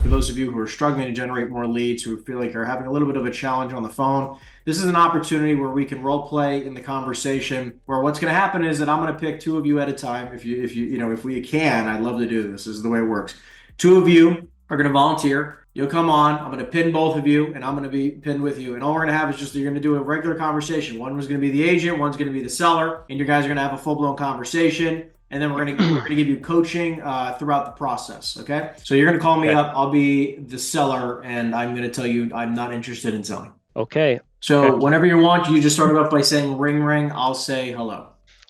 For those of you who are struggling to generate more leads, who feel like you're having a little bit of a challenge on the phone, this is an opportunity where we can role play in the conversation. Where what's going to happen is that I'm going to pick two of you at a time. If we can, I'd love to do this. This is the way it works. Two of you are going to volunteer. You'll come on. I'm going to pin both of you, and I'm going to be pinned with you. And all we're going to have is just you're going to do a regular conversation. One was going to be the agent, one's going to be the seller, and you guys are going to have a full blown conversation. And then we're gonna give you coaching throughout the process. Okay, so you're gonna call me up. I'll be the seller, and I'm gonna tell you I'm not interested in selling. Okay. So whenever you want, you just start it off by saying ring ring. I'll say hello.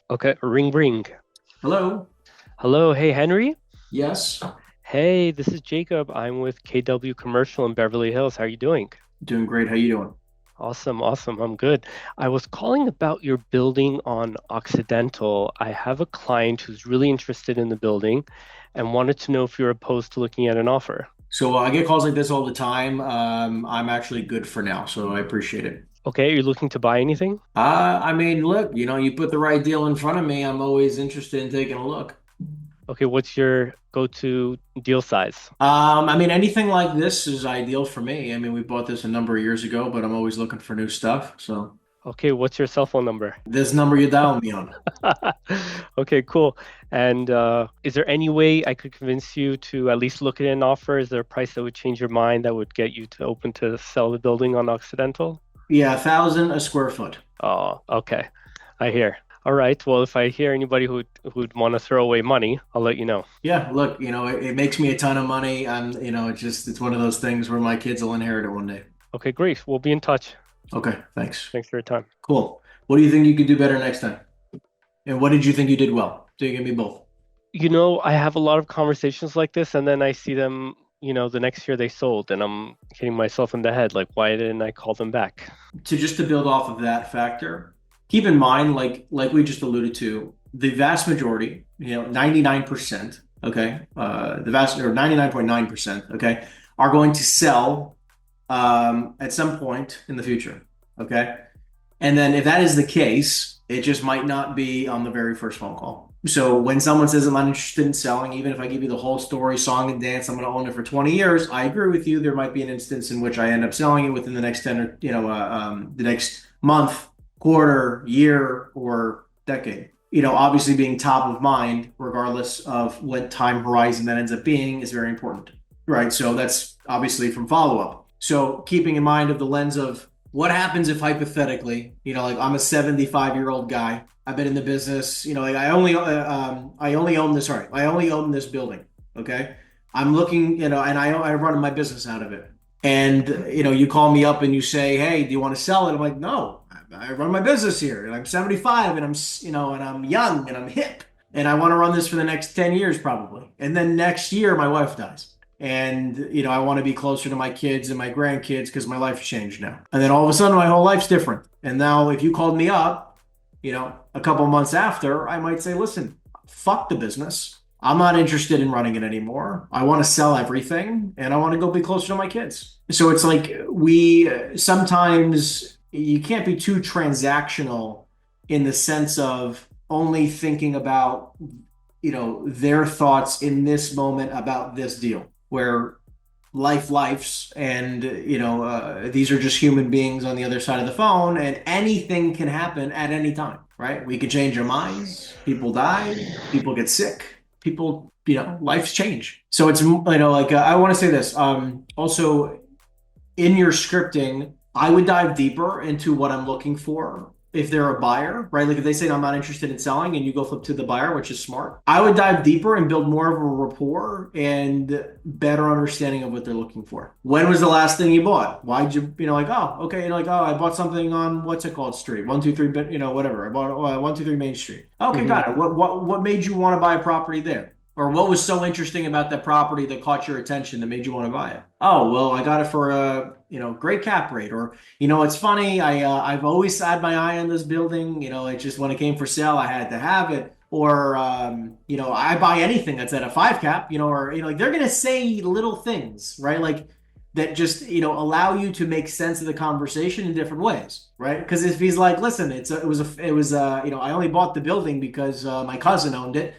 Okay. Ring ring. Hello. Hello. Hey, Henry. Yes. Hey, this is Jacob. I'm with KW Commercial in Beverly Hills. How are you doing? Doing great. How you doing? Awesome. Awesome. I'm good. I was calling about your building on Occidental. I have a client who's really interested in the building and wanted to know if you're opposed to looking at an offer. So I get calls like this all the time. I'm actually good for now, so I appreciate it. Okay. Are you looking to buy anything? I mean, look, you put the right deal in front of me. I'm always interested in taking a look. Okay. What's your go-to deal size? I mean, anything like this is ideal for me. I mean, we bought this a number of years ago, but I'm always looking for new stuff. So Okay. What's your cell phone number? this number you dial me on. Okay, cool. And is there any way I could convince you to at least look at an offer? Is there a price that would change your mind that would get you to open to sell the building on Occidental? Yeah, 1,000 a square foot. Oh, okay. I hear. All right. Well, if I hear anybody who'd want to throw away money, I'll let you know. Yeah, look, it makes me a ton of money. It's one of those things where my kids will inherit it one day. Okay, great. We'll be in touch. Okay, thanks. Thanks for your time. Cool. What do you think you could do better next time? And what did you think you did well? So you give me both. I have a lot of conversations like this, and then I see them, the next year they sold, and I'm hitting myself in the head, like, why didn't I call them back? To build off of that factor, keep in mind, like we just alluded to, the vast majority, 99%, okay, the vast or 99.9%, okay, are going to sell at some point in the future, okay? And then if that is the case, it just might not be on the very first phone call. So when someone says I'm not interested in selling, even if I give you the whole story, song and dance, I'm going to own it for 20 years. I agree with you. There might be an instance in which I end up selling it within the next 10 or, the next month, quarter, year, or decade. Obviously being top of mind, regardless of what time horizon that ends up being, is very important, right? So that's obviously from follow-up. So keeping in mind of the lens of what happens if hypothetically, like I'm a 75-year-old guy. I've been in the business, like I only own this. Sorry, I only own this building. Okay, I'm looking, and I run my business out of it. And you call me up and you say, "Hey, do you want to sell it?" I'm like, "No, I run my business here, and I'm 75, and I'm young and I'm hip, and I want to run this for the next 10 years probably. And then next year, my wife dies." And I want to be closer to my kids and my grandkids because my life's changed now. And then all of a sudden, my whole life's different. And now, if you called me up, a couple months after, I might say, "Listen, fuck the business. I'm not interested in running it anymore. I want to sell everything, and I want to go be closer to my kids." So it's like we sometimes you can't be too transactional in the sense of only thinking about their thoughts in this moment about this deal, where lifes and these are just human beings on the other side of the phone, and anything can happen at any time, right? We could change our minds, people die, people get sick, people, lives change. So it's I want to say this also in your scripting, I would dive deeper into what I'm looking for if they're a buyer, right? Like if they say I'm not interested in selling and you go flip to the buyer, which is smart, I would dive deeper and build more of a rapport and better understanding of what they're looking for. When was the last thing you bought? Why'd you, oh, okay, I bought something on what's it called street, 123, whatever. I bought 123 Main Street. Okay, got it. What made you want to buy a property there? Or what was so interesting about that property that caught your attention that made you want to buy it? Oh, well, I got it for a great cap rate. Or it's funny. I've always had my eye on this building. It just when it came for sale, I had to have it. Or I buy anything that's at a 5 cap. Like they're gonna say little things, right? Like that just allow you to make sense of the conversation in different ways, right? Because if he's like, listen, I only bought the building because my cousin owned it.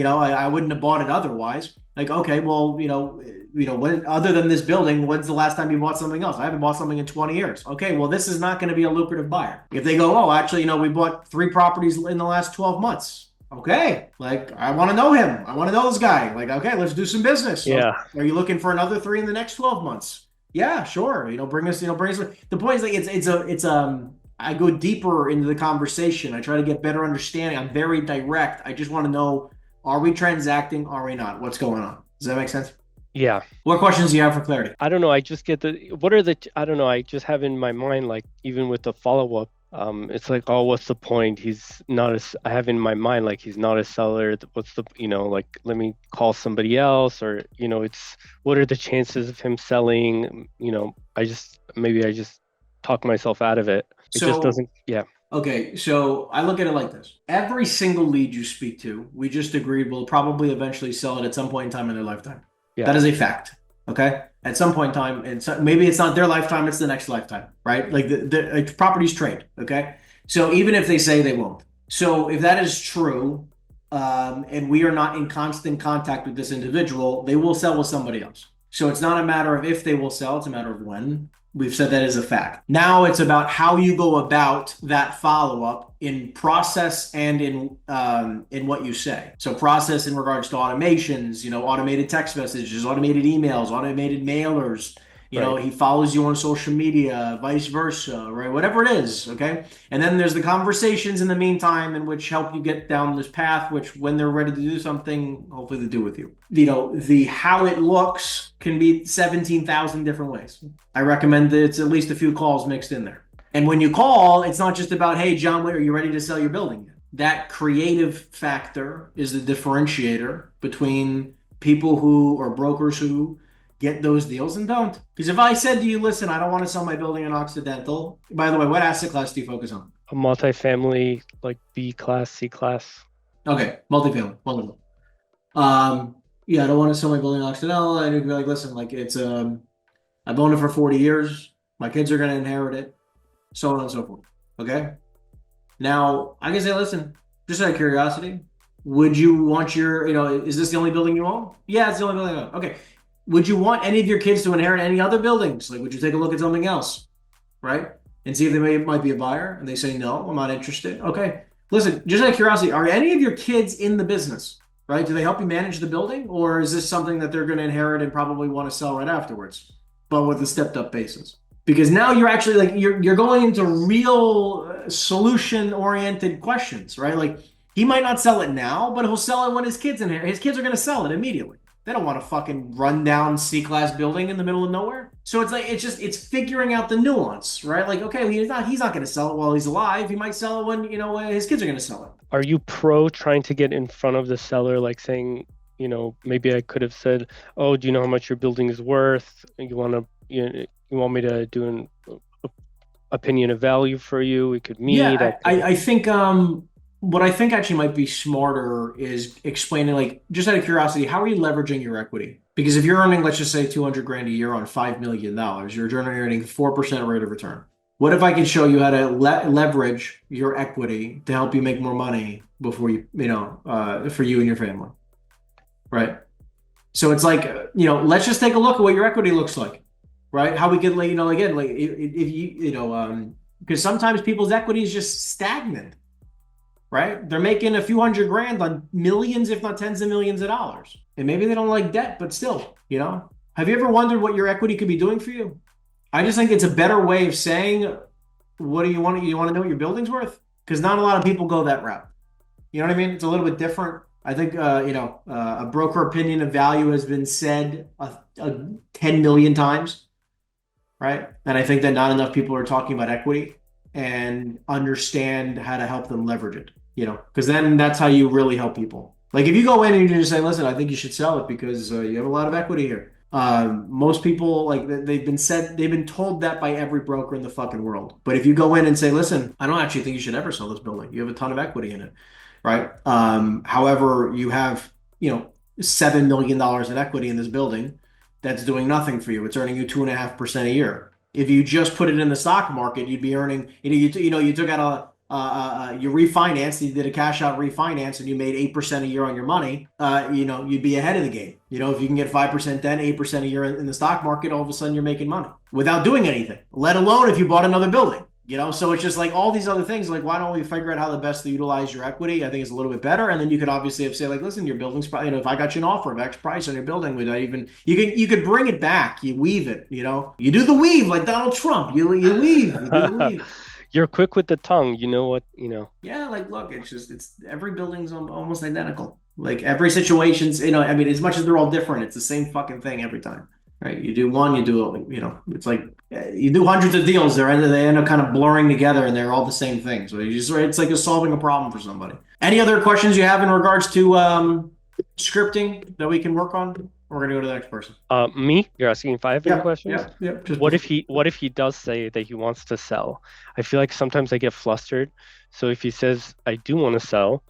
I wouldn't have bought it otherwise. Like, okay, well, when, other than this building, when's the last time you bought something else? I haven't bought something in 20 years. Okay, well, this is not going to be a lucrative buyer. If they go, oh, actually, we bought 3 properties in the last 12 months. Okay, like I want to know him. I want to know this guy. Like, okay, let's do some business. Okay. Yeah. Are you looking for another 3 in the next 12 months? Yeah, sure. Bring us. The point is like I go deeper into the conversation. I try to get better understanding. I'm very direct. I just want to know, are we transacting? Are we not? What's going on? Does that make sense? Yeah. What questions do you have for clarity? I don't know. I just get I don't know. I just have in my mind, like, even with the follow-up, it's like, oh, what's the point? He's not I have in my mind, like, he's not a seller. What's the, like, let me call somebody else, or, what are the chances of him selling? Maybe I just talk myself out of it. It just doesn't, yeah. Okay, so I look at it like this. Every single lead you speak to, we just agreed will probably eventually sell it at some point in time in their lifetime. Yeah. That is a fact. Okay. At some point in time, and so maybe it's not their lifetime, it's the next lifetime, right? Like the properties trade. Okay. So even if they say they won't. So if that is true, and we are not in constant contact with this individual, they will sell with somebody else. So it's not a matter of if they will sell, it's a matter of when. We've said that as a fact. Now it's about how you go about that follow-up in process and in what you say. So process in regards to automations, automated text messages, automated emails, automated mailers. He follows you on social media, vice versa, right? Whatever it is, okay? And then there's the conversations in the meantime in which help you get down this path, which when they're ready to do something, hopefully they do with you. The how it looks can be 17,000 different ways. I recommend that it's at least a few calls mixed in there. And when you call, it's not just about, hey, John, are you ready to sell your building yet? That creative factor is the differentiator between people who, or brokers who, get those deals and don't. Because if I said to you, listen, I don't want to sell my building in Occidental. By the way, what asset class do you focus on? A multifamily, like B class, C class. Okay, multifamily. Wonderful. Yeah, I don't want to sell my building in Occidental. And you'd be like, listen, like it's I've owned it for 40 years. My kids are going to inherit it, so on and so forth. Okay. Now I can say, listen, just out of curiosity, would you want is this the only building you own? Yeah, it's the only building I own. Okay. Would you want any of your kids to inherit any other buildings? Like, would you take a look at something else, right? And see if they might be a buyer, and they say, no, I'm not interested. Okay. Listen, just out of curiosity, are any of your kids in the business, right? Do they help you manage the building, or is this something that they're going to inherit and probably want to sell right afterwards, but with a stepped up basis? Because now you're actually like, you're going into real solution oriented questions, right? Like, he might not sell it now, but he'll sell it when his kids inherit. His kids are going to sell it immediately. They don't want a fucking rundown C-class building in the middle of nowhere. So it's like, it's figuring out the nuance, right? Like, okay, he's not going to sell it while he's alive. He might sell it when, his kids are going to sell it. Are you pro trying to get in front of the seller, like saying, maybe I could have said, oh, do you know how much your building is worth? You want me to do an opinion of value for you? We could meet. Yeah, I think, what I think actually might be smarter is explaining, like, just out of curiosity, how are you leveraging your equity? Because if you're earning, let's just say 200 grand a year on $5 million, you're generating 4% rate of return. What if I can show you how to leverage your equity to help you make more money before for you and your family, right? So it's like, let's just take a look at what your equity looks like, right? How we can, again, like if you, because sometimes people's equity is just stagnant. Right? They're making a few hundred grand on millions, if not tens of millions of dollars. And maybe they don't like debt, but still, have you ever wondered what your equity could be doing for you? I just think it's a better way of saying, what do you want? You want to know what your building's worth? Because not a lot of people go that route. You know what I mean? It's a little bit different. I think, a broker opinion of value has been said 10 million times, right? And I think that not enough people are talking about equity and understand how to help them leverage it, because then that's how you really help people. Like if you go in and you just say, listen, I think you should sell it because you have a lot of equity here. Most people, like they've been told that by every broker in the fucking world. But if you go in and say, listen, I don't actually think you should ever sell this building. You have a ton of equity in it, right? However, you have, $7 million in equity in this building that's doing nothing for you. It's earning you 2.5% a year. If you just put it in the stock market, you'd be earning, you took out you refinanced, you did a cash out refinance, and you made 8% a year on your money, you'd be ahead of the game. If you can get 5% then, 8% a year in the stock market, all of a sudden you're making money without doing anything, let alone if you bought another building. So it's just like all these other things. Like, why don't we figure out how the best to utilize your equity? I think it's a little bit better. And then you could obviously have say, like, listen, your building's probably, if I got you an offer of X price on your building without even, you could bring it back. You weave it, you do the weave like Donald Trump. You weave, you do the weave. You're quick with the tongue. You know what, Yeah, like, look, it's every building's almost identical. Like every situation's, I mean, as much as they're all different, it's the same fucking thing every time, right? You do one, you do, it's like you do hundreds of deals. They end up kind of blurring together, and they're all the same thing. So it's like solving a problem for somebody. Any other questions you have in regards to scripting that we can work on? We're gonna go to the next person. Me? You're asking if I have any questions? Yeah. What if he does say that he wants to sell? I feel like sometimes I get flustered. So if he says I do want to sell,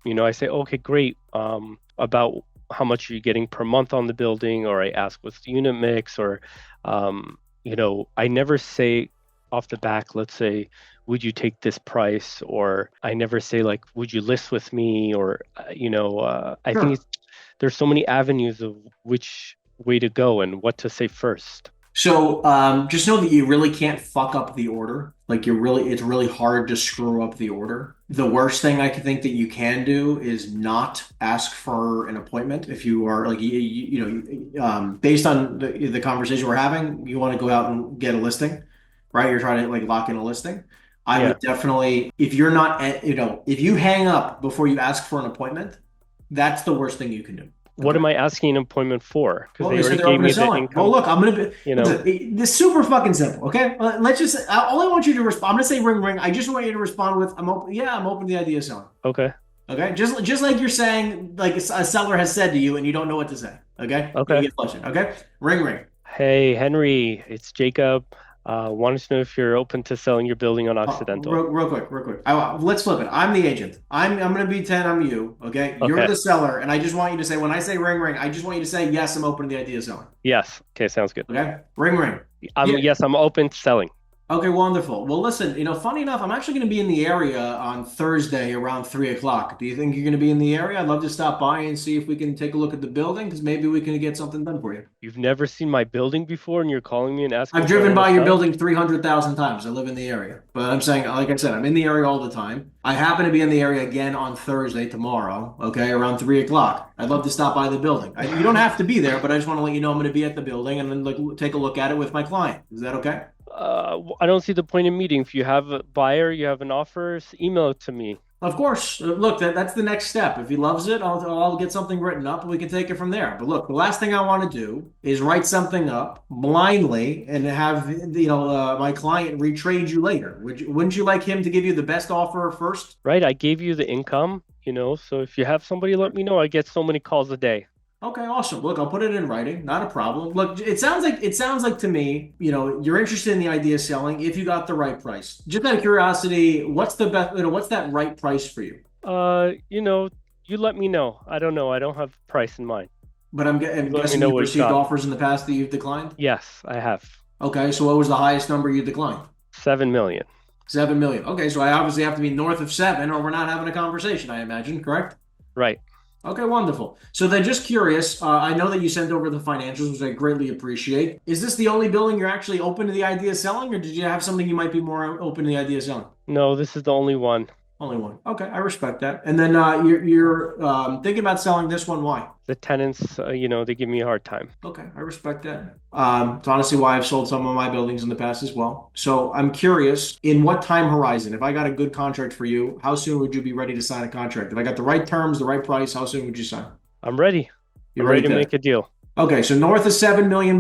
I say, okay, great. About how much are you getting per month on the building? Or I ask what's the unit mix, or I never say off the back, let's say, would you take this price? Or I never say like, would you list with me? Or I think there's so many avenues of which way to go and what to say first. So just know that you really can't fuck up the order. Like it's really hard to screw up the order. The worst thing I can think that you can do is not ask for an appointment. If you are like, based on the conversation we're having, you want to go out and get a listing, right? You're trying to like lock in a listing. I would definitely, if you're not, if you hang up before you ask for an appointment, that's the worst thing you can do. What am I asking an appointment for? Because they already gave me the income. Well, look, I'm gonna be, this is super fucking simple. Okay, let's just. All I want you to respond. I'm gonna say ring ring. I just want you to respond with I'm open. Yeah, I'm open to the idea of selling. Okay. Okay. Just like you're saying, like a seller has said to you, and you don't know what to say. Okay. Okay. Okay. Ring ring. Hey Henry, it's Jacob. Wanted to know if you're open to selling your building on Occidental. Real quick. Let's flip it. I'm the agent. I'm going to be 10. I'm you. Okay? You're the seller. And I just want you to say, when I say ring, ring, I just want you to say, yes, I'm open to the idea of selling. Yes. Okay. Sounds good. Okay? Ring, ring. Yes, I'm open to selling. Okay, wonderful. Well, listen, funny enough, I'm actually going to be in the area on Thursday around 3 o'clock. Do you think you're going to be in the area? I'd love to stop by and see if we can take a look at the building, because maybe we can get something done for you. You've never seen my building before, and you're calling me and asking? I've driven by your building 300,000 times. I live in the area. But I'm saying, like I said, I'm in the area all the time. I happen to be in the area again on Thursday, tomorrow, okay, around 3 o'clock. I'd love to stop by the building. You don't have to be there, but I just want to let you know I'm going to be at the building and then take a look at it with my client. Is that okay? I don't see the point in meeting. If you have a buyer, you have an offer, email it to me. Of course. Look, that's the next step. If he loves it, I'll get something written up and we can take it from there. But look, the last thing I want to do is write something up blindly and have my client retrade you later. Wouldn't you like him to give you the best offer first? Right. I gave you the income, so if you have somebody, let me know. I get so many calls a day. Okay, awesome. Look, I'll put it in writing. Not a problem. Look, it sounds like to me, you're interested in the idea of selling if you got the right price. Just out of curiosity, what's the best, what's that right price for you? You let me know. I don't know. I don't have price in mind. But I'm guessing you've received offers in the past that you've declined? Yes, I have. Okay, so what was the highest number you declined? 7 million. 7 million. Okay, so I obviously have to be north of 7 or we're not having a conversation, I imagine, correct? Right. Okay, wonderful. So then just curious, I know that you sent over the financials, which I greatly appreciate. Is this the only building you're actually open to the idea of selling, or did you have something you might be more open to the idea of selling? No, this is the only one. Only one. Okay, I respect that. And then you're thinking about selling this one. Why? The tenants, they give me a hard time. Okay, I respect that. It's honestly why I've sold some of my buildings in the past as well. So I'm curious, in what time horizon, if I got a good contract for you, how soon would you be ready to sign a contract? If I got the right terms, the right price, how soon would you sign? I'm ready. I'm ready to make a deal. Okay, so north of $7 million.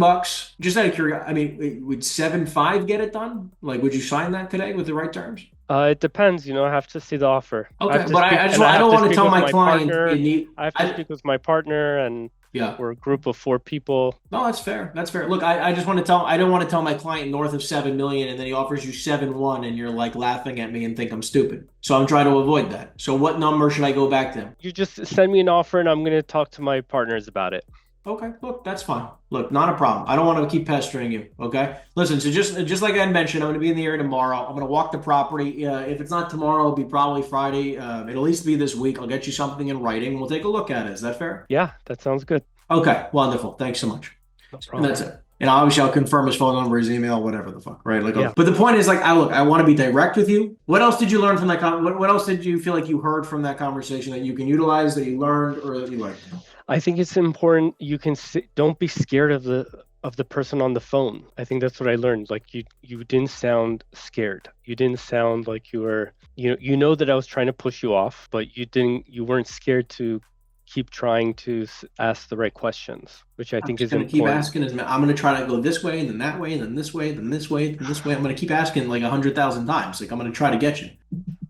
Just out of curiosity, I mean, would 7.5 get it done? Like, would you sign that today with the right terms? It depends. I have to see the offer. Okay, but I don't want to tell my client. I have to speak with my partner, and we're a group of 4 people. No, that's fair. That's fair. Look, I just want to tell. I don't want to tell my client north of 7 million, and then he offers you 7.1, and you're like laughing at me and think I'm stupid. So I'm trying to avoid that. So what number should I go back to him? You just send me an offer, and I'm going to talk to my partners about it. Okay, look, that's fine. Look, not a problem. I don't want to keep pestering you. Okay, listen. So just like I mentioned, I'm going to be in the area tomorrow. I'm going to walk the property. If it's not tomorrow, it'll be probably Friday. It'll at least be this week. I'll get you something in writing. We'll take a look at it. Is that fair? Yeah, that sounds good. Okay, wonderful. Thanks so much. No And problem. that's it. And obviously, I'll confirm his phone number, his email, whatever the fuck, right? Like, Yeah. but the point is, like, I want to be direct with you. What else did you learn from that? What else did you feel like you heard from that conversation that you can utilize, that you learned, or that you liked? I think it's important don't be scared of the person on the phone. I think that's what I learned. Like you didn't sound scared. You didn't sound like you were, you know that I was trying to push you off, but you weren't scared to keep trying to ask the right questions, which I think is going to keep important. asking. I'm going to try to go this way, and then that way, and then this way, then this way, then this way. I'm going to keep asking like 100,000 times. Like I'm going to try to get you.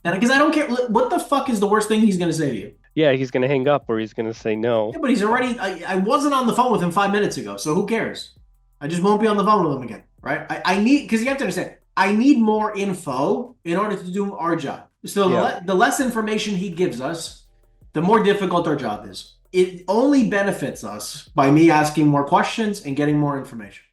And because I don't care, what the fuck is the worst thing he's going to say to you? Yeah, he's going to hang up or he's going to say no. Yeah, but he's already. I wasn't on the phone with him 5 minutes ago, so who cares? I just won't be on the phone with him again, right? I need, because you have to understand, I need more info in order to do our job. So the less information he gives us, the more difficult our job is. It only benefits us by me asking more questions and getting more information.